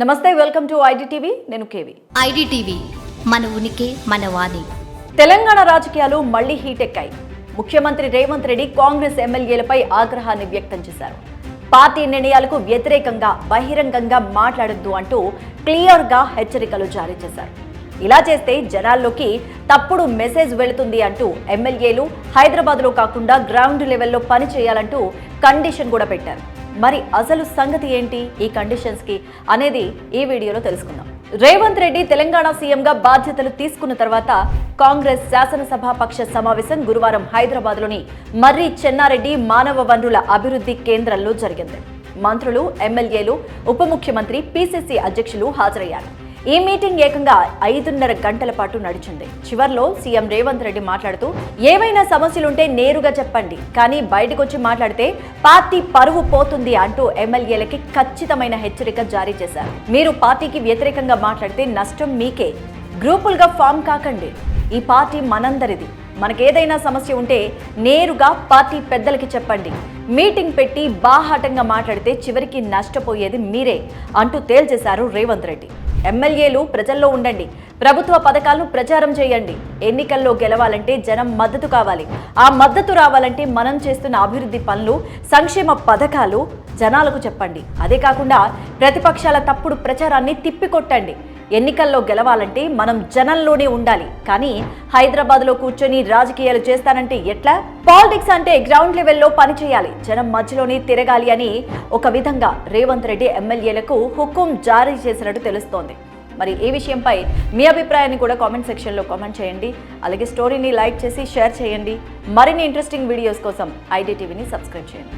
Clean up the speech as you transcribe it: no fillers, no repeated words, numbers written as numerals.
నమస్తే, welcome to IDTV. నేను KV. IDTV మన ఉనికి మన వాణి. తెలంగాణ రాజకీయాలు మళ్లీ హీట్ ఎక్కాయి. ముఖ్యమంత్రి రేవంత్ రెడ్డి కాంగ్రెస్ ఎమ్మెల్యేలపై ఆగ్రహాన్ని వ్యక్తం చేశారు. పార్టీ నిర్ణయాలకు వ్యతిరేకంగా బహిరంగంగా మాట్లాడొద్దు అంటూ క్లియర్గా హెచ్చరికలు జారీ చేశారు. ఇలా చేస్తే జనాల్లోకి తప్పుడు మెసేజ్ వెళుతుంది అంటూ ఎమ్మెల్యేలు హైదరాబాద్లో కాకుండా గ్రౌండ్ లెవెల్లో పని చేయాలంటూ కండిషన్ కూడా పెట్టారు. మరి అసలు సంగతి ఏంటి ఈ కండిషన్స్ కి అనేది ఈ వీడియోలో తెలుసుకుందాం. రేవంత్ రెడ్డి తెలంగాణ సీఎంగా బాధ్యతలు తీసుకున్న తర్వాత కాంగ్రెస్ శాసనసభాపక్ష సమావేశం గురువారం హైదరాబాద్లోని మర్రి చెన్నారెడ్డి మానవ వనరుల అభివృద్ధి కేంద్రంలో జరిగింది. మంత్రులు, ఎమ్మెల్యేలు, ఉప ముఖ్యమంత్రి, పిసిసి అధ్యక్షులు హాజరయ్యారు. ఈ మీటింగ్ ఏకంగా 5.5 గంటల పాటు నడిచింది. చివర్లో సీఎం రేవంత్ రెడ్డి మాట్లాడుతూ, ఏవైనా సమస్యలుంటే నేరుగా చెప్పండి, కానీ బయటకొచ్చి మాట్లాడితే పార్టీ పరువు పోతుంది అంటూ ఎమ్మెల్యేలకి ఖచ్చితమైన హెచ్చరిక జారీ చేశారు. మీరు పార్టీకి వ్యతిరేకంగా మాట్లాడితే నష్టం మీకే. గ్రూపులుగా ఫామ్ కాకండి. ఈ పార్టీ మనందరిది. మనకేదైనా సమస్య ఉంటే నేరుగా పార్టీ పెద్దలకి చెప్పండి. మీటింగ్ పెట్టి బాహాటంగా మాట్లాడితే చివరికి నష్టపోయేది మీరే అంటూ తేల్చేశారు రేవంత్ రెడ్డి. ఎమ్మెల్యేలు ప్రజల్లో ఉండండి, ప్రభుత్వ పథకాలను ప్రచారం చేయండి. ఎన్నికల్లో గెలవాలంటే జనం మద్దతు కావాలి. ఆ మద్దతు రావాలంటే మనం చేస్తున్న అభివృద్ధి పనులు, సంక్షేమ పథకాలు జనాలకు చెప్పండి. అదే కాకుండా ప్రతిపక్షాల తప్పుడు ప్రచారాన్ని తిప్పికొట్టండి. ఎన్నికల్లో గెలవాలంటే మనం జనంలోనే ఉండాలి, కానీ హైదరాబాద్లో కూర్చొని రాజకీయాలు చేస్తానంటే ఎట్లా? పాలిటిక్స్ అంటే గ్రౌండ్ లెవెల్లో పనిచేయాలి, జనం మధ్యలోనే తిరగాలి అని ఒక విధంగా రేవంత్ రెడ్డి ఎమ్మెల్యేలకు హుకుం జారీ చేసినట్టు తెలుస్తోంది. మరి ఈ విషయంపై మీ అభిప్రాయాన్ని కూడా కామెంట్ సెక్షన్లో కామెంట్ చేయండి. అలాగే స్టోరీని లైక్ చేసి షేర్ చేయండి. మరిన్ని ఇంట్రెస్టింగ్ వీడియోస్ కోసం ఐడిటీవీని సబ్స్క్రైబ్ చేయండి.